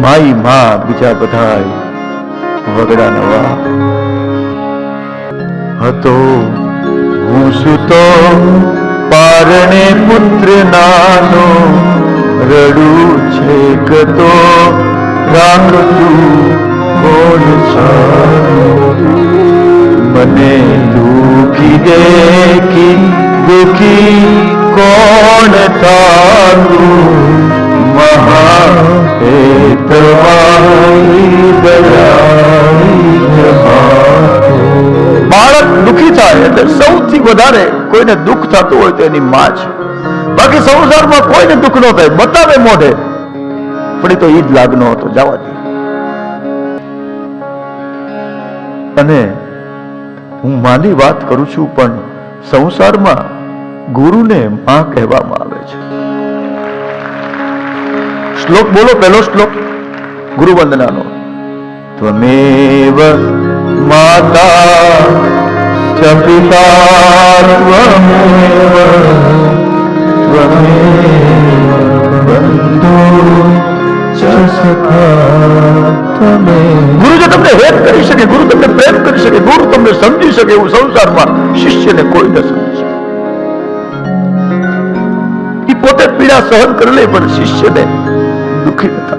માઈ માં બીજા બધાય વગડા નવા. હતો હું સુતો પારણે પુત્ર નાનો, રડું છે કતો રાખતું કોણ છાનું. મને દુખી દેખી દુખી કોણ થાતું, મહાહેતવાળી દયાળી બાળક દુખી થાય એટલે સૌથી વધારે કોઈને દુઃખ થતું હોય તો એની માં છે. બાકી સંસારમાં કોઈને દુઃખ ન થાય, બતાવે મોઢે પણ એ તો ઈ જ લાગનો હતો, જવા દે. અને હું માની વાત કરું છું, પણ સંસારમાં ગુરુને માં કહેવામાં આવે છે. શ્લોક બોલો, પહેલો શ્લોક ગુરુ વંદનાનો. ત્વમેવ માતા ચ પિતા ત્વમેવ બંધુ ચ સખા ત્વમેવ. ગુરુ જો તમને હેત કરી શકે, ગુરુ તમને પ્રેમ કરી શકે, ગુરુ તમને સમજી શકે, એવું સંસારમાં શિષ્યને કોઈ ન સમજી શકે. એ પોતે પીડા સહન કરી લે પણ શિષ્યને દુઃખી ન થાય.